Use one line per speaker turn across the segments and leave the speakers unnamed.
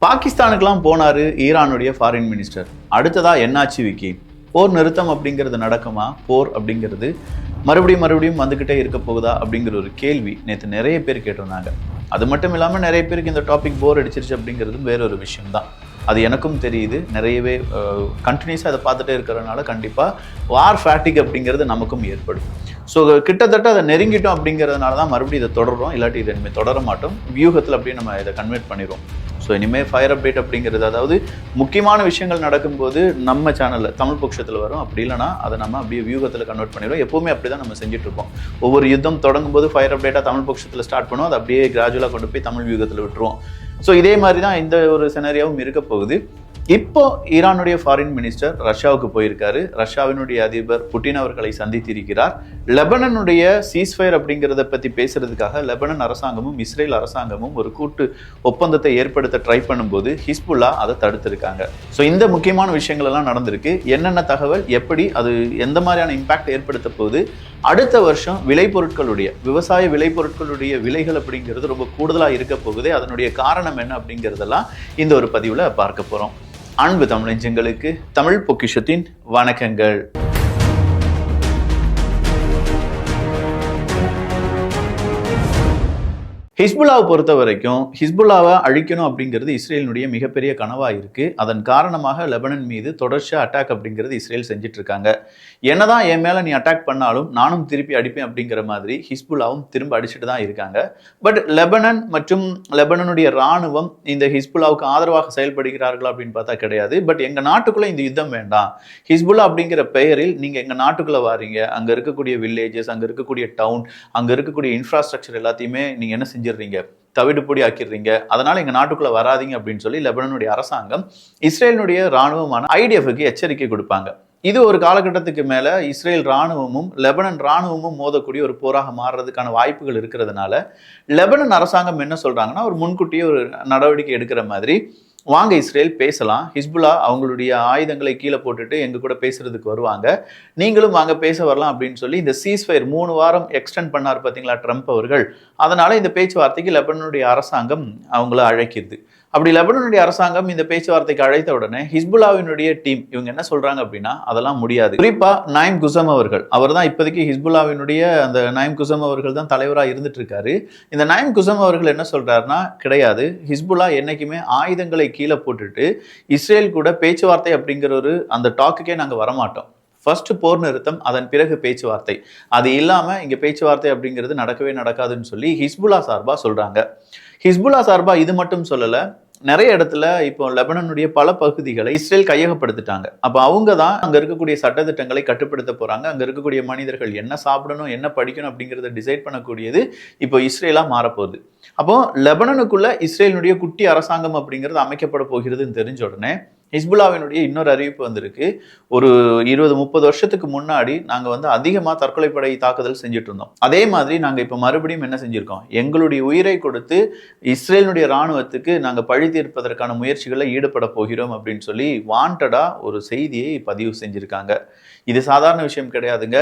பாகிஸ்தானுக்கெல்லாம் போனாரு ஈரானுடைய foreign minister. அடுத்ததா என்னாச்சு விக்கி? போர் நிறுத்தம் அப்படிங்கிறது நடக்குமா? போர் அப்படிங்கிறது மறுபடியும் வந்துகிட்டே இருக்க போகுதா அப்படிங்கிற ஒரு கேள்வி நேற்று நிறைய பேர் கேட்டிருந்தாங்க. அது மட்டும் இல்லாமல் நிறைய பேருக்கு இந்த டாபிக் போர் அடிச்சிருச்சு அப்படிங்கிறது வேறொரு விஷயம்தான். அது எனக்கும் தெரியுது. நிறையவே கண்டினியூஸாக அதை பார்த்துட்டே இருக்கிறதுனால கண்டிப்பாக வார் ஃபேட்டிக் அப்படிங்கிறது நமக்கும் ஏற்படும். ஸோ கிட்டத்தட்ட அதை நெருங்கிட்டோம் அப்படிங்கிறதுனால தான் மறுபடியும் இதை தொடர்றோம். இல்லாட்டி இதை இனிமேல் தொடர மாட்டோம். வியூகத்தில் அப்படியே நம்ம இதை கன்வெர்ட் பண்ணிடுவோம். ஸோ இனிமேல் ஃபயர் அப்டேட் அப்படிங்கிறது, அதாவது முக்கியமான விஷயங்கள் நடக்கும்போது நம்ம சேனலில் தமிழ் பட்சத்தில் வரும். அப்படி இல்லைனா அதை நம்ம அப்படியே வியூகத்தில் கன்வெர்ட் பண்ணிடுவோம். எப்போவுமே அப்படி தான் நம்ம செஞ்சுட்ருப்போம். ஒவ்வொரு யுத்தம் தொடங்கும் போது ஃபயர் அப்டேட்டாக தமிழ் பட்சத்தில் ஸ்டார்ட் பண்ணுவோம். அதை அப்படியே கிராஜுவலாக கொண்டு போய் தமிழ் வியூகத்தில் விட்டுருவோம். ஸோ இதே மாதிரி தான் இந்த ஒரு சினாரியாவும் இருக்க போகுது. இப்போ ஈரானுடைய ஃபாரின் மினிஸ்டர் ரஷ்யாவுக்கு போயிருக்காரு. ரஷ்யாவினுடைய அதிபர் புட்டின் அவர்களை சந்தித்திருக்கிறார். லெபனனுடைய சீஸ்ஃபயர் அப்படிங்கிறத பற்றி பேசுறதுக்காக லெபனன் அரசாங்கமும் இஸ்ரேல் அரசாங்கமும் ஒரு கூட்டு ஒப்பந்தத்தை ஏற்படுத்த ட்ரை பண்ணும்போது ஹிஸ்புல்லா அதை தடுத்திருக்காங்க. ஸோ இந்த முக்கியமான விஷயங்கள் எல்லாம் நடந்திருக்கு. என்னென்ன தகவல், எப்படி அது எந்த மாதிரியான இம்பாக்ட் ஏற்படுத்த போகுது, அடுத்த வருஷம் விளைபொருட்களுடைய விவசாய விளைபொருட்களுடைய விலைகள் அப்படிங்கிறது ரொம்ப கூடுதலாக இருக்க போகுது. அதனுடைய காரணம் என்ன அப்படிங்கிறதெல்லாம் இந்த ஒரு பதிவில் பார்க்க போகிறோம். அன்பு தமிழஞ்சங்களுக்கு தமிழ் பொக்கிஷத்தின் வணக்கங்கள். ஹிஸ்புல்லாவை பொறுத்த வரைக்கும் ஹிஸ்புல்லாவை அழிக்கணும் அப்படிங்கிறது இஸ்ரேலினுடைய மிகப்பெரிய கனவாக இருக்குது. அதன் காரணமாக லெபனன் மீது தொடர்ச்சியாக அட்டாக் அப்படிங்கிறது இஸ்ரேல் செஞ்சுட்டு இருக்காங்க. என்னதான் என் மேலே நீ அட்டாக் பண்ணாலும் நானும் திருப்பி அடிப்பேன் அப்படிங்கிற மாதிரி ஹிஸ்புல்லாவும் திரும்ப அடிச்சுட்டு தான் இருக்காங்க. பட் லெபனன் மற்றும் லெபனனுடைய இராணுவம் இந்த ஹிஸ்புல்லாவுக்கு ஆதரவாக செயல்படுகிறார்களா அப்படின்னு பார்த்தா கிடையாது. பட் எங்கள் நாட்டுக்குள்ளே இந்த யுத்தம் வேண்டாம், ஹிஸ்புல்லா அப்படிங்கிற பெயரில் நீங்கள் எங்கள் நாட்டுக்குள்ளே வாரீங்க, அங்கே இருக்கக்கூடிய வில்லேஜஸ், அங்கே இருக்கக்கூடிய டவுன், அங்கே இருக்கக்கூடிய இன்ஃப்ராஸ்ட்ரக்சர் எல்லாத்தையுமே நீங்கள் என்ன செஞ்சிடறீங்க, தவிடுபொடி ஆக்கிடுறீங்க, அதனால எங்க நாட்டுக்குள்ள வராதிங்க அப்படின்னு சொல்லி லெபனனுடைய அரசாங்கம் இஸ்ரேலினுடைய ராணுவமான ஐடிஎஃப்க்கு எச்சரிக்கை கொடுப்பாங்க. இது ஒரு காலகட்டத்துக்கு மேல இஸ்ரேல் ராணுவமும் லெபனன் ராணுவமும் மோதக்கூடிய ஒரு போராக மாறுறதுக்கான வாய்ப்புகள் இருக்கிறதுனால லெபனன் அரசாங்கம் என்ன சொல்றாங்கன்னா, ஒரு முன்கூட்டியே ஒரு நடவடிக்கை எடுக்கிற மாதிரி, வாங்க இஸ்ரேல் பேசலாம், ஹிஸ்புல்லா அவங்களுடைய ஆயுதங்களை கீழே போட்டுட்டு எங்க கூட பேசுறதுக்கு வருவாங்க, நீங்களும் வாங்க பேச வரலாம் அப்படின்னு சொல்லி இந்த சீஸ்ஃபயர் 3 வாரம் எக்ஸ்டெண்ட் பண்ணார் பார்த்தீங்களா ட்ரம்ப் அவர்கள். அதனால இந்த பேச்சுவார்த்தைக்கு லெபனனுடைய அரசாங்கம் அவங்கள அழைக்குது. அப்படி லெபனனுடைய அரசாங்கம் இந்த பேச்சுவார்த்தைக்கு அழைத்த உடனே ஹிஸ்புல்லாவினுடைய டீம் இவங்க என்ன சொல்றாங்க அப்படின்னா, அதெல்லாம் முடியாது. குறிப்பா நயீம் குசம் அவர்கள், அவர் தான் இப்போதைக்கு ஹிஸ்புல்லாவினுடைய அந்த நயீம் குசம் அவர்கள் தான் தலைவராக இருந்துட்டு இருக்காரு. இந்த நயீம் குசம் அவர்கள் என்ன சொல்றாருன்னா, கிடையாது, ஹிஸ்புல்லா என்னைக்குமே ஆயுதங்களை கீழே போட்டுட்டு இஸ்ரேல் கூட பேச்சுவார்த்தை அப்படிங்கிற ஒரு அந்த டாக்குக்கே நாங்கள் வரமாட்டோம். ஃபர்ஸ்ட் போர் நிறுத்தம், அதன் பிறகு பேச்சுவார்த்தை. அது இல்லாமல் இங்கே பேச்சுவார்த்தை அப்படிங்கிறது நடக்கவே நடக்காதுன்னு சொல்லி ஹிஸ்புல்லா சார்பாக சொல்கிறாங்க. ஹிஸ்புல்லா சார்பாக இது மட்டும் சொல்லலை, நிறைய இடத்துல இப்போ லெபனனுடைய பல பகுதிகளை இஸ்ரேல் கையகப்படுத்திட்டாங்க. அப்போ அவங்க தான் அங்கே இருக்கக்கூடிய சட்டத்திட்டங்களை கட்டுப்படுத்த போகிறாங்க. அங்கே இருக்கக்கூடிய மனிதர்கள் என்ன சாப்பிடணும், என்ன படிக்கணும் அப்படிங்கிறத டிசைட் பண்ணக்கூடியது இப்போ இஸ்ரேலாக மாறப்போகுது. அப்போ லெபனனுக்குள்ள இஸ்ரேலினுடைய குட்டி அரசாங்கம் அப்படிங்கிறது அமைக்கப்பட போகிறதுன்னு தெரிஞ்ச உடனே ஹிஸ்புல்லாவினுடைய இன்னொரு அறிவிப்பு வந்திருக்கு. ஒரு 20-30 வருஷத்துக்கு முன்னாடி நாங்கள் அதிகமாக தற்கொலைப்படை தாக்குதல் செஞ்சுட்டு இருந்தோம். அதே மாதிரி நாங்கள் இப்போ மறுபடியும் என்ன செஞ்சுருக்கோம், எங்களுடைய உயிரை கொடுத்து இஸ்ரேலினுடைய இராணுவத்துக்கு நாங்கள் பழி தீர்ப்பதற்கான முயற்சிகளில் ஈடுபட போகிறோம் அப்படின்னு சொல்லி வாண்டடாக ஒரு செய்தியை பதிவு செஞ்சுருக்காங்க. இது சாதாரண விஷயம் கிடையாதுங்க.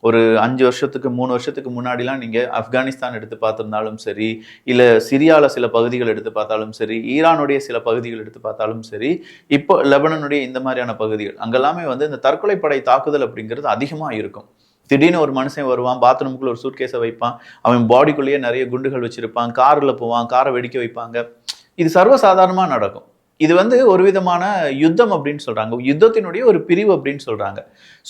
ஒரு 5 வருஷத்துக்கு 3 வருஷத்துக்கு முன்னாடிலாம் நீங்கள் ஆப்கானிஸ்தான் எடுத்து பார்த்துருந்தாலும் சரி, இல்லை சிரியாவில் சில பகுதிகள் எடுத்து பார்த்தாலும் சரி, ஈரானுடைய சில பகுதிகள் எடுத்து பார்த்தாலும் சரி, இப்போ லெபனனுடைய இந்த மாதிரியான பகுதிகள் அங்கெல்லாமே இந்த தற்கொலைப்படை தாக்குதல் அப்படிங்கிறது அதிகமாக இருக்கும். திடீர்னு ஒரு மனுஷன் வருவான், பாத்ரூமுக்குள்ள ஒரு சூட்கேஸை வைப்பான், அவன் பாடிக்குள்ளேயே நிறைய குண்டுகள் வச்சிருப்பான், காரில் போவான், காரை வெடிக்க வைப்பாங்க. இது சர்வசாதாரணமாக நடக்கும். இது ஒரு விதமான யுத்தம் அப்படின்னு சொல்றாங்க, யுத்தத்தினுடைய ஒரு பிரிவு அப்படின்னு சொல்றாங்க.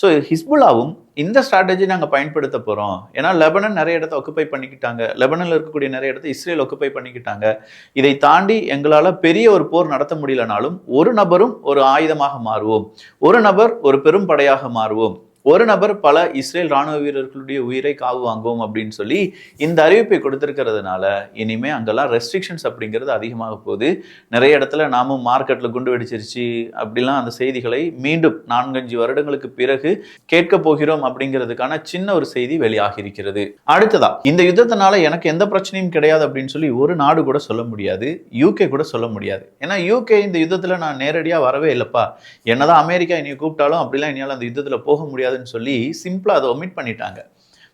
ஸோ ஹிஸ்புல்லாவும் இந்த ஸ்ட்ராட்டஜி நாங்கள் பயன்படுத்த போறோம். ஏன்னா லெபனன் நிறைய இடத்த ஒக்குப்பை பண்ணிக்கிட்டாங்க, லெபனன்ல இருக்கக்கூடிய நிறைய இடத்த இஸ்ரேல் ஒக்குப்பை பண்ணிக்கிட்டாங்க. இதை தாண்டி எங்களால் பெரிய ஒரு போர் நடத்த முடியலனாலும் ஒரு நபரும் ஒரு ஆயுதமாக மாறுவோம், ஒரு நபர் ஒரு பெரும் படையாக மாறுவோம், ஒரு நபர் பல இஸ்ரேல் ராணுவ வீரர்களுடைய உயிரை காவு வாங்குவோம் அப்படின்னு சொல்லி இந்த அறிவிப்பை கொடுத்திருக்கிறதுனால இனிமே அங்கெல்லாம் ரெஸ்ட்ரிக்ஷன்ஸ் அப்படிங்கிறது அதிகமாக போகுது. நிறைய இடத்துல நாமும் மார்க்கெட்டில் குண்டு வெடிச்சிருச்சு அப்படிலாம் அந்த செய்திகளை மீண்டும் 4-5 வருடங்களுக்கு பிறகு கேட்க போகிறோம் அப்படிங்கிறதுக்கான சின்ன ஒரு செய்தி வெளியாகி இருக்கிறது. அடுத்ததா, இந்த யுத்தத்தினால எனக்கு எந்த பிரச்சனையும் கிடையாது அப்படின்னு சொல்லி ஒரு நாடு கூட சொல்ல முடியாது, யூகே கூட சொல்ல முடியாது. ஏன்னா யூகே இந்த யுத்தத்தில் நான் நேரடியாக வரவே இல்லைப்பா, என்னதான் அமெரிக்கா என்னை கூப்பிட்டாலும் அப்படிலாம் என்னால் அந்த யுத்தத்தில் போக முடியாது சொல்லி சிம்பிளா அதை ஒமிட் பண்ணிட்டாங்க.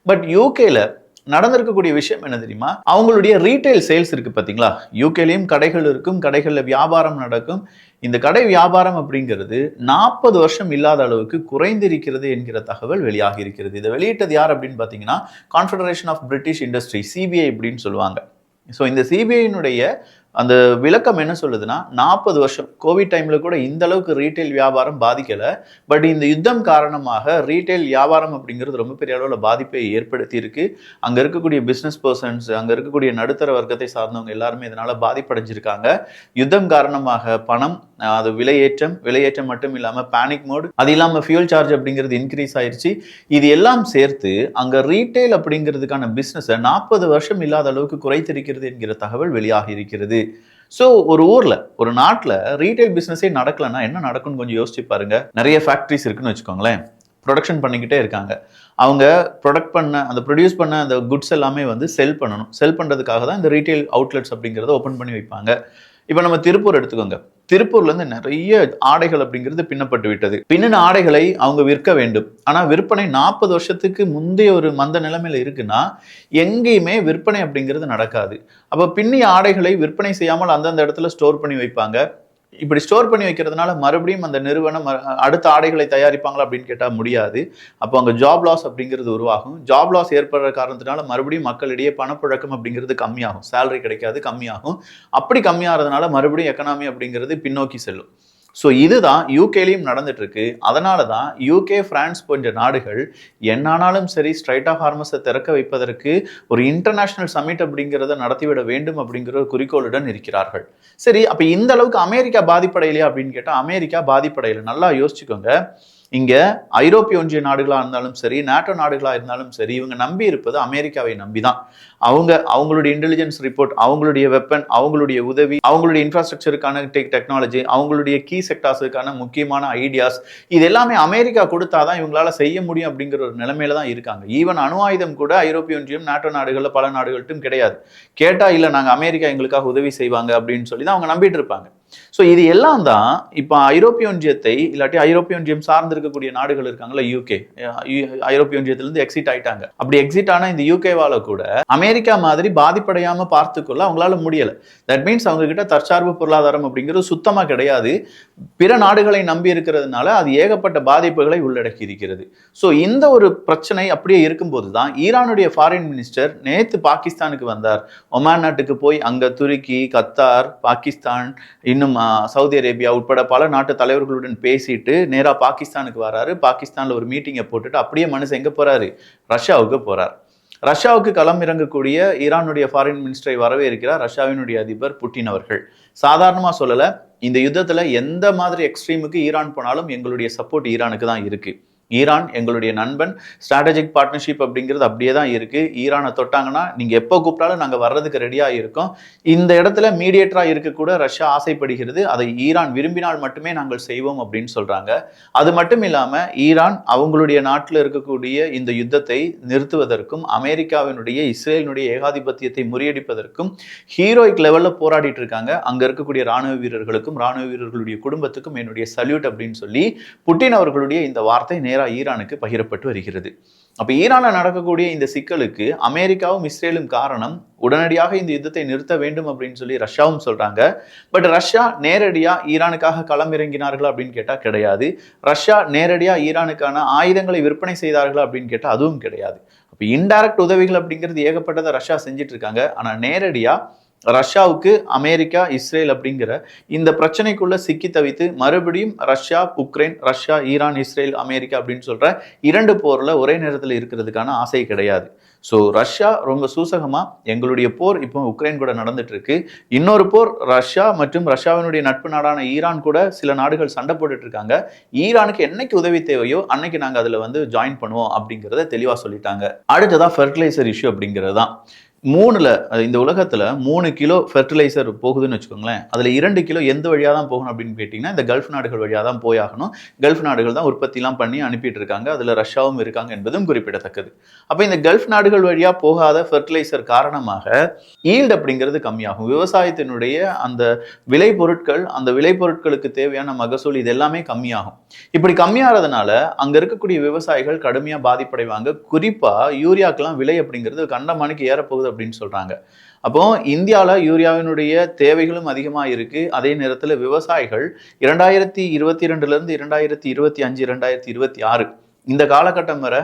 பட் யூகேல நடந்திருக்கக்கூடிய விஷயம் என்ன தெரியுமா, அவங்களுடைய ரீட்டைல் சேல்ஸ் இருக்கு பாத்தீங்களா, யூகேலயும் கடைகள் இருக்கும், கடைகள்ல வியாபாரம் நடக்கும். இந்த கடை வியாபாரம் அப்படிங்கிறது 40 வருஷம் இல்லாத அளவுக்கு குறைந்திருக்கிறது என்கிற தகவல் வெளியாகி இருக்கிறது. இதை வெளியிட்டது யார் அப்படின்னு பாத்தீங்கன்னா, confederation of British industry, CBI அப்படின்னு சொல்லுவாங்க. ஸோ இந்த சிபிஐனுடைய அந்த விளக்கம் என்ன சொல்லுதுன்னா, 40 வருஷம் கோவிட் டைம்ல கூட இந்த அளவுக்கு ரீட்டைல் வியாபாரம் பாதிக்கல. பட் இந்த யுத்தம் காரணமாக ரீட்டைல் வியாபாரம் அப்படிங்கிறது ரொம்ப பெரிய அளவில் பாதிப்பை ஏற்படுத்தி இருக்கு. அங்க இருக்கக்கூடிய பிசினஸ் பர்சன்ஸ், அங்க இருக்கக்கூடிய நடுத்தர வர்க்கத்தை சார்ந்தவங்க எல்லாருமே இதனால பாதிப்படைஞ்சிருக்காங்க. யுத்தம் காரணமாக பணம், அது விலையேற்றம் மட்டும் இல்லாம பேனிக் மோட், அது இல்லாம ஃபியூல் சார்ஜ் அப்படிங்கிறது இன்க்ரீஸ் ஆயிருச்சு. இது எல்லாம் சேர்த்து அங்க ரீட்டைல் அப்படிங்கிறதுக்கான பிசினஸ் 40 வருஷம் இல்லாத அளவுக்கு குறைத்திருக்கிறது என்கிற தகவல் வெளியாகி இருக்கிறது. ஸோ ஒரு ஊர்ல, ஒரு நாட்டில் ரீட்டைல் பிசினஸே நடக்கலன்னா என்ன நடக்கும்னு கொஞ்சம் யோசிச்சு பாருங்க. நிறைய ஃபேக்டரிஸ் இருக்குன்னு வச்சுக்கோங்களேன், ப்ரொடக்ஷன் பண்ணிக்கிட்டே இருக்காங்க. அவங்க ப்ரொடியூஸ் பண்ண அந்த குட்ஸ் எல்லாமே வந்து செல் பண்ணணும். செல் பண்ணுறதுக்காக தான் இந்த ரீட்டைல் அவுட்லெட்ஸ் அப்படிங்கிறத ஓப்பன் பண்ணி வைப்பாங்க. இப்போ நம்ம திருப்பூர் எடுத்துக்கோங்க. திருப்பூர்ல இருந்து நிறைய ஆடைகள் அப்படிங்கிறது பின்னப்பட்டு விட்டது. பின்னின ஆடைகளை அவங்க விற்க வேண்டும். ஆனா விற்பனை 40 வருஷத்துக்கு முந்தைய ஒரு மந்த நிலைமையில இருக்குன்னா எங்கேயுமே விற்பனை அப்படிங்கிறது நடக்காது. அப்ப பின்னிய ஆடைகளை விற்பனை செய்யாமல் அந்தந்த இடத்துல ஸ்டோர் பண்ணி வைப்பாங்க. இப்படி ஸ்டோர் பண்ணி வைக்கிறதுனால மறுபடியும் அந்த நிறுவனம் அடுத்த ஆடைகளை தயாரிப்பாங்களா அப்படின்னு கேட்டா முடியாது. அப்போ அங்க ஜாப் லாஸ் அப்படிங்கிறது உருவாகும். ஜாப் லாஸ் ஏற்படுற காரணத்தினால மறுபடியும் மக்களிடையே பணப்புழக்கம் அப்படிங்கிறது கம்மியாகும். சேலரி கிடைக்காது, கம்மியாகும். அப்படி கம்மியாகிறதுனால மறுபடியும் எக்கனாமி அப்படிங்கிறது பின்னோக்கி செல்லும். ஸோ இதுதான் யூகேலையும் நடந்துட்டு இருக்கு. அதனால தான் யூகே, பிரான்ஸ் போன்ற நாடுகள் என்னானாலும் சரி ஸ்ட்ரைட் ஆஃப் ஹார்மஸை திறக்க வைப்பதற்கு ஒரு இன்டர்நேஷனல் சமிட் அப்படிங்கிறத நடத்திவிட வேண்டும் அப்படிங்கிற ஒரு குறிக்கோளுடன் இருக்கிறார்கள். சரி, அப்ப இந்த அளவுக்கு அமெரிக்கா பாதிப்படையிலையா அப்படின்னு கேட்டால் அமெரிக்கா பாதிப்படையில. நல்லா யோசிச்சுக்கோங்க. இங்க ஐரோப்பிய ஒன்றிய நாடுகளா இருந்தாலும் சரி, நாட்டோ நாடுகளா இருந்தாலும் சரி, இவங்க நம்பி இருப்பது அமெரிக்காவை நம்பிதான். அவங்களுடைய இன்டெலிஜென்ஸ் ரிப்போர்ட், அவங்களுடைய வெப்பன், அவங்களுடைய உதவி, அவங்களுடைய இன்ஃப்ராஸ்ட்ரக்சருக்கான டெக்னாலஜி, அவங்களுடைய கீ செக்டார்ஸுக்கான முக்கியமான ஐடியாஸ், இது எல்லாமே அமெரிக்கா கொடுத்தாதான் இவங்களால செய்ய முடியும் அப்படிங்கிற ஒரு நிலைமையில தான் இருக்காங்க. ஈவன் அணு ஆயுதம் கூட ஐரோப்பிய ஒன்றியம், நாட்டோ நாடுகள்ல பல நாடுகள்ட்டும் கிடையாது. கேட்டா இல்ல, நாங்க அமெரிக்கா எங்களுக்காக உதவி செய்வாங்க அப்படின்னு சொல்லி தான் அவங்க நம்பிட்டு இருப்பாங்க. ஸோ இது எல்லாம் தான் இப்போ ஐரோப்பிய ஒன்றியத்தை, இல்லாட்டி ஐரோப்பிய ஒன்றியம் சார்ந்து இருக்கக்கூடிய நாடுகள் இருக்காங்கல்ல, யூகே, ஐரோப்பிய ஒன்றியத்திலிருந்து எக்ஸிட் ஆயிட்டாங்க. அப்படி எக்ஸிட் ஆன இந்த யூகேவால கூட அமெரிக்கா மாதிரி பாதிப்படையாம பார்த்துக்கொள்ள அவங்களால முடியல. தட் மீன்ஸ் அவங்க கிட்ட தற்சார்பு பொருளாதாரம் அப்படிங்கிறது சுத்தமா கிடையாது. பிற நாடுகளை நம்பி இருக்கிறதுனால அது ஏகப்பட்ட பாதிப்புகளை உள்ளடக்கி இருக்கிறது. ஸோ இந்த ஒரு பிரச்சனை அப்படியே இருக்கும்போது தான் ஈரானுடைய ஃபாரின் மினிஸ்டர் நேத்து பாகிஸ்தானுக்கு வந்தார். ஒமான் நாட்டுக்கு போய் அங்க துருக்கி, கத்தார், பாகிஸ்தான், இன்னும் சவுதி அரேபியா உட்பட பல நாட்டு தலைவர்களுடன் பேசிட்டு நேரா பாகிஸ்தானுக்கு வராரு. பாகிஸ்தான்ல ஒரு மீட்டிங்கை போட்டுட்டு அப்படியே மனுஷன் எங்க போறாரு, ரஷ்யாவுக்கு போறார். ரஷ்யாவுக்கு களம் இறங்கக்கூடிய ஈரானுடைய ஃபாரின் மினிஸ்டரை வரவேற்கிறார் ரஷ்யாவினுடைய அதிபர் புட்டின் அவர்கள். சாதாரணமா சொல்லல, இந்த யுத்தத்துல எந்த மாதிரி எக்ஸ்ட்ரீமுக்கு ஈரான் போனாலும் எங்களுடைய சப்போர்ட் ஈரானுக்கு தான் இருக்கு. ஈரான் எங்களுடைய நண்பன், ஸ்ட்ராட்டஜிக் பார்ட்னர்ஷிப் அப்படிங்கிறது அப்படியே தான் இருக்கு. ஈரானை தொட்டாங்கன்னா நீங்க எப்போ கூப்பிட்டாலும் நாங்கள் வர்றதுக்கு ரெடியா இருக்கோம். இந்த இடத்துல மீடியேட்டரா இருக்க கூட ரஷ்யா ஆசைப்படுகிறது. அதை ஈரான் விரும்பினால் மட்டுமே நாங்கள் செய்வோம் அப்படின்னு சொல்றாங்க. அது மட்டும் இல்லாம ஈரான் அவங்களுடைய நாட்டில் இருக்கக்கூடிய இந்த யுத்தத்தை நிறுத்துவதற்கும் அமெரிக்காவினுடைய இஸ்ரேலினுடைய ஏகாதிபத்தியத்தை முறியடிப்பதற்கும் ஹீரோயிக் லெவல்ல போராடிட்டு இருக்காங்க. அங்க இருக்கக்கூடிய ராணுவ வீரர்களுக்கும் ராணுவ வீரர்களுடைய குடும்பத்துக்கும் என்னுடைய சல்யூட் அப்படின்னு சொல்லி புட்டின் அவர்களுடைய இந்த வார்த்தை நேரா ஈரானுக்கு பகிரப்பட்டு வருகிறது. அப்ப ஈரான்ல நடக்கக்கூடிய இந்த சிக்கலுக்கு அமெரிக்காவும் இஸ்ரேலும் காரணம். உடனடியாக இந்த யுத்தத்தை நிறுத்த வேண்டும் அப்படின்னு சொல்லி ரஷ்யாவும் சொல்றாங்க. பட் ரஷ்யா நேரடியா ஈரானுக்காக களம் இறங்கினார்களா அப்படின்னு கேட்டா கிடையாது. ரஷ்யா நேரடியா ஈரானுக்கான ஆயுதங்களை விற்பனை செய்தார்களா அப்படின்னு கேட்டா அதுவும் கிடையாது. அப்ப இன்டைரக்ட் உதவிகள் அப்படிங்கிறது ஏகப்பட்டதை ரஷ்யா செஞ்சுட்டு இருக்காங்க. ஆனா நேரடியா ரஷ்யாவுக்கு அமெரிக்கா, இஸ்ரேல் அப்படிங்கிற இந்த பிரச்சனைக்குள்ள சிக்கி தவித்து மறுபடியும் Russia, Ukraine, Russia, Iran, Israel, America அப்படின்னு சொல்ற இரண்டு போர்ல ஒரே நேரத்தில் இருக்கிறதுக்கான ஆசை கிடையாது. ஸோ ரஷ்யா ரொம்ப சூசகமா எங்களுடைய போர் இப்போ உக்ரைன் கூட நடந்துட்டு இருக்கு. இன்னொரு போர் ரஷ்யா மற்றும் ரஷ்யாவினுடைய நட்பு நாடான ஈரான் கூட சில நாடுகள் சண்டை போட்டுட்டு இருக்காங்க. ஈரானுக்கு என்னைக்கு உதவி தேவையோ அன்னைக்கு நாங்கள் அதுல ஜாயின் பண்ணுவோம் அப்படிங்கிறத தெளிவா சொல்லிட்டாங்க. அடுத்ததா ஃபெர்டிலைசர் இஷ்யூ அப்படிங்கிறது தான். 3ல இந்த உலகத்துல 3 கிலோ ஃபெர்டிலைசர் போகுதுன்னு வச்சுக்கோங்களேன். அதுல 2 கிலோ எந்த வழியா தான் போகணும் அப்படின்னு கேட்டீங்கன்னா, இந்த கல்ஃப் நாடுகள் வழியா தான் போயாகணும். கல்ஃப் நாடுகள் தான் உற்பத்திலாம் பண்ணி அனுப்பிட்டு இருக்காங்க. அதுல ரஷ்யாவும் இருக்காங்க என்பதும் குறிப்பிடத்தக்கது. அப்ப இந்த கல்ஃப் நாடுகள் வழியா போகாத ஃபெர்டிலைசர் காரணமாக ஈல்ட் அப்படிங்கிறது கம்மியாகும். விவசாயத்தினுடைய அந்த விளைபொருட்கள், அந்த விளைபொருட்களுக்கு தேவையான மகசூல் இது எல்லாமே கம்மியாகும். இப்படி கம்மியாகிறதுனால அங்க இருக்கக்கூடிய விவசாயிகள் கடுமையா பாதிப்படைவாங்க. குறிப்பா யூரியாக்கெல்லாம் விலை அப்படிங்கிறது கண்டமானிக்கு ஏறப்போகுது அப்படின்னு சொல்றாங்க. அப்போ இந்தியாவில் யூரியாவினுடைய தேவைகளும் அதிகமாக இருக்கு. அதே நேரத்தில் விவசாயிகள் 2022 2025 2026 இந்த காலகட்டம் வரை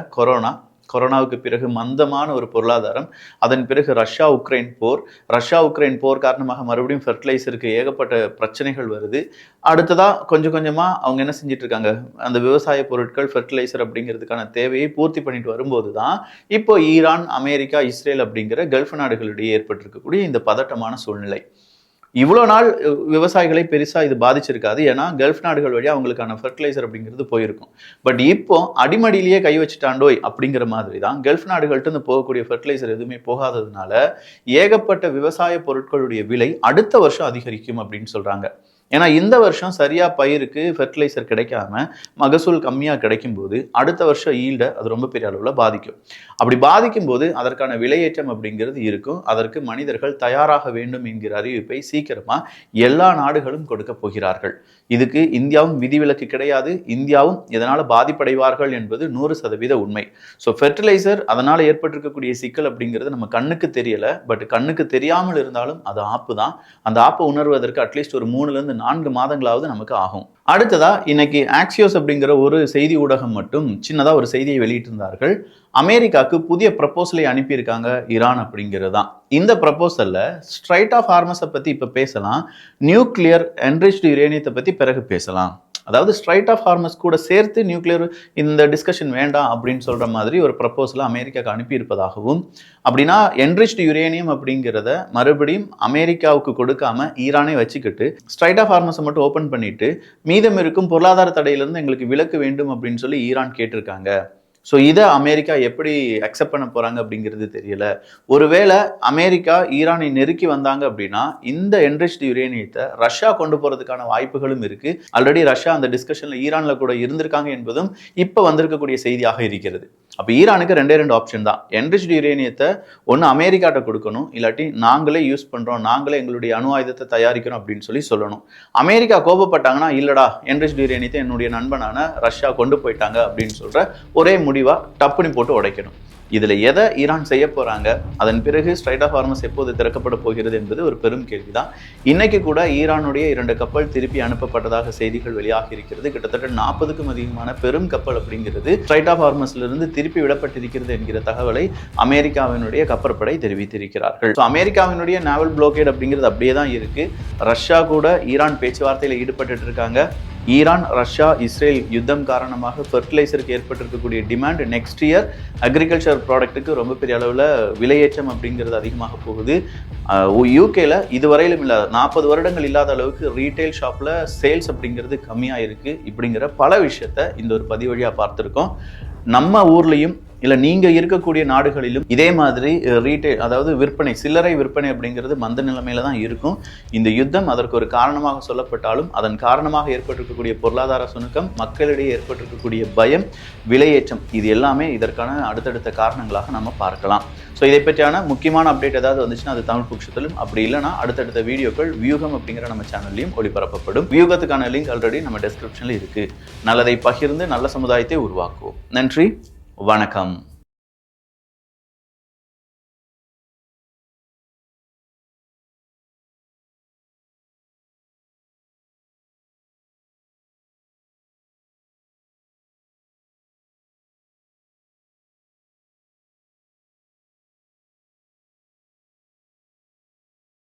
கொரோனாவுக்கு பிறகு மந்தமான ஒரு பொருளாதாரம், அதன் பிறகு ரஷ்யா உக்ரைன் போர் காரணமாக மறுபடியும் ஃபெர்டிலைசருக்கு ஏகப்பட்ட பிரச்சனைகள் வருது. அடுத்ததா கொஞ்சம் கொஞ்சமா அவங்க என்ன செஞ்சுட்டு இருக்காங்க, அந்த விவசாய பொருட்கள் ஃபெர்டிலைசர் அப்படிங்கிறதுக்கான தேவையை பூர்த்தி பண்ணிட்டு வரும்போது தான் இப்போ ஈரான், அமெரிக்கா, இஸ்ரேல் அப்படிங்கிற கல்ஃப் நாடுகளிடையே ஏற்பட்டிருக்கக்கூடிய இந்த பதட்டமான சூழ்நிலை. இவ்வளோ நாள் விவசாயிகளை பெருசாக இது பாதிச்சிருக்காது. ஏன்னா கல்ஃப் நாடுகள் வழியாக அவங்களுக்கான ஃபெர்டிலைசர் அப்படிங்கிறது போயிருக்கும். பட் இப்போ அடிமடியிலேயே கை வச்சுட்டாண்டோய் அப்படிங்கிற மாதிரி தான் கல்ஃப் நாடுகள்கிட்ட இருந்து போகக்கூடிய ஃபெர்டிலைசர் எதுவுமே போகாததுனால ஏகப்பட்ட விவசாய பொருட்களுடைய விலை அடுத்த வருஷம் அதிகரிக்கும் அப்படின்னு சொல்றாங்க. ஏன்னா இந்த வருஷம் சரியா பயிருக்கு ஃபெர்டிலைசர் கிடைக்காம மகசூல் கம்மியா கிடைக்கும் போது அடுத்த வருஷம் ஈல்டை அது ரொம்ப பெரிய அளவில் பாதிக்கும். அப்படி பாதிக்கும் போது அதற்கான விலையேற்றம் அப்படிங்கிறது இருக்கும். அதற்கு மனிதர்கள் தயாராக வேண்டும் என்கிற அறிவிப்பை சீக்கிரமா எல்லா நாடுகளும் கொடுக்க போகிறார்கள். இதுக்கு இந்தியாவும் விதிவிலக்கு கிடையாது. இந்தியாவும் இதனால பாதிப்படைவார்கள் என்பது 100% உண்மை. ஸோ ஃபெர்டிலைசர் அதனால ஏற்பட்டிருக்கக்கூடிய சிக்கல் அப்படிங்கிறது நம்ம கண்ணுக்கு தெரியல. பட் கண்ணுக்கு தெரியாமல் இருந்தாலும் அது ஆப்பு தான். அந்த ஆப்பை உணர்வதற்கு அட்லீஸ்ட் ஒரு 3-4 மாதங்களாவது நமக்கு ஆகும். அடுத்ததா இன்னைக்கு ஆக்சியோஸ் அப்படிங்கிற ஒரு செய்தி ஊடகம் மட்டும் சின்னதா ஒரு செய்தியை வெளியிட்டிருந்தார்கள். அமெரிக்காவுக்கு புதிய ப்ரப்போசலை அனுப்பியிருக்காங்க ஈரான் அப்படிங்கிறது தான். இந்த ப்ரப்போசல்ல ஸ்ட்ரைட் ஆஃப் ஹார்மஸை பத்தி இப்ப பேசலாம், நியூக்ளியர் என்ரிச்டு யுரேனியத்தை பத்தி பிறகு பேசலாம். அதாவது ஸ்ட்ரைட் ஆஃப் ஹார்மஸ் கூட சேர்த்து நியூக்ளியர் இந்த டிஸ்கஷன் வேண்டாம் அப்படின்னு சொல்ற மாதிரி ஒரு ப்ரப்போசலை அமெரிக்காவுக்கு அனுப்பியிருப்பதாகவும், அப்படின்னா என்ரிச்டு யுரேனியம் அப்படிங்கிறத மறுபடியும் அமெரிக்காவுக்கு கொடுக்காம ஈரானே வச்சுக்கிட்டு ஸ்ட்ரைட் ஆஃப் ஹார்மஸை மட்டும் ஓப்பன் பண்ணிட்டு மீதம் இருக்கும் பொருளாதார தடையிலிருந்து எங்களுக்கு விலக்கு வேண்டும் அப்படின்னு சொல்லி ஈரான் கேட்டிருக்காங்க. ஸோ இதை அமெரிக்கா எப்படி அக்செப்ட் பண்ண போறாங்க அப்படிங்கிறது தெரியல. ஒருவேளை அமெரிக்கா ஈரானை நெருக்கி வந்தாங்க அப்படின்னா இந்த என்ரிச்டு யுரேனியத்தை ரஷ்யா கொண்டு போறதுக்கான வாய்ப்புகளும் இருக்கு. ஆல்ரெடி ரஷ்யா அந்த டிஸ்கஷன்ல ஈரான்ல கூட இருந்திருக்காங்க என்பதும் இப்ப வந்திருக்கக்கூடிய செய்தியாக இருக்கிறது. அப்ப ஈரானுக்கு 2 ஆப்ஷன் தான். என்ரிச்டு யுரேனியத்தை ஒன்று அமெரிக்காட்ட கொடுக்கணும், இல்லாட்டி நாங்களே யூஸ் பண்றோம், நாங்களே எங்களுடைய அணு ஆயுதத்தை தயாரிக்கிறோம் அப்படின்னு சொல்லணும். அமெரிக்கா கோபப்பட்டாங்கன்னா இல்லடா என்ரிச்டு யுரேனியத்தை என்னுடைய நண்பனான ரஷ்யா கொண்டு போயிட்டாங்க அப்படின்னு சொல்ற ஒரே முடிவா டப்புனி போட்டு உடைக்கணும். இதுல எதை ஈரான் செய்ய போறாங்க, அதன் பிறகு ஸ்ட்ரைட் ஆஃப் ஹார்மஸ் எப்போது திறக்கப்பட போகிறது என்பது ஒரு பெரும் கேள்விதான். இன்னைக்கு கூட ஈரானுடைய 2 கப்பல் திருப்பி அனுப்பப்பட்டதாக செய்திகள் வெளியாகி இருக்கிறது. கிட்டத்தட்ட 40க்கும் அதிகமான பெரும் கப்பல் அப்படிங்கிறது ஸ்ட்ரைட் ஆஃப் ஹார்மஸ்ல இருந்து திருப்பி விடப்பட்டிருக்கிறது என்கிற தகவலை அமெரிக்காவினுடைய கப்பற்படை தெரிவித்திருக்கிறார்கள். அமெரிக்காவினுடைய நேவல் பிளாக்கேட் அப்படிங்கிறது அப்படியே தான் இருக்கு. ரஷ்யா கூட ஈரான் பேச்சுவார்த்தையில் ஈடுபட்டு இருக்காங்க. ஈரான், ரஷ்யா, இஸ்ரேல் யுத்தம் காரணமாக ஃபெர்டிலைசருக்கு ஏற்பட்டிருக்கக்கூடிய டிமாண்ட் நெக்ஸ்ட் இயர் அக்ரிகல்ச்சர் ப்ராடக்ட்டுக்கு ரொம்ப பெரிய அளவில் விலையேற்றம் அப்படிங்கிறது அதிகமாக போகுது. யூகேல இதுவரையிலும் இல்லாத 40 வருடங்கள் இல்லாத அளவுக்கு ரீட்டைல் ஷாப்பில் சேல்ஸ் அப்படிங்கிறது கம்மியாக இருக்குது. இப்படிங்கிற பல விஷயத்த இந்த ஒரு பதிவு வழியாக பார்த்துருக்கோம். நம்ம ஊர்லேயும் இல்லை நீங்கள் இருக்கக்கூடிய நாடுகளிலும் இதே மாதிரி ரீட்டைல், அதாவது விற்பனை, சில்லறை விற்பனை அப்படிங்கிறது மந்த நிலைமையில தான் இருக்கும். இந்த யுத்தம் அதற்கு ஒரு காரணமாக சொல்லப்பட்டாலும் அதன் காரணமாக ஏற்பட்டிருக்கக்கூடிய பொருளாதார சுணுக்கம், மக்களிடையே ஏற்பட்டிருக்கக்கூடிய பயம், விலையேற்றம், இது எல்லாமே இதற்கான அடுத்தடுத்த காரணங்களாக நம்ம பார்க்கலாம். ஸோ இதை பற்றியான முக்கியமான அப்டேட் ஏதாவது வந்துச்சுன்னா அது தமிழ் புக்ஷத்திலும், அப்படி இல்லைனா அடுத்தடுத்த வீடியோக்கள் வியூகம் அப்படிங்கிற நம்ம சேனல்லையும் ஒளிபரப்பப்படும். வியூகத்துக்கான லிங்க் ஆல்ரெடி நம்ம டெஸ்கிரிப்ஷனில் இருக்கு. நல்லதை பகிர்ந்து நல்ல சமுதாயத்தை உருவாக்குவோம். நன்றி, வணக்கம்.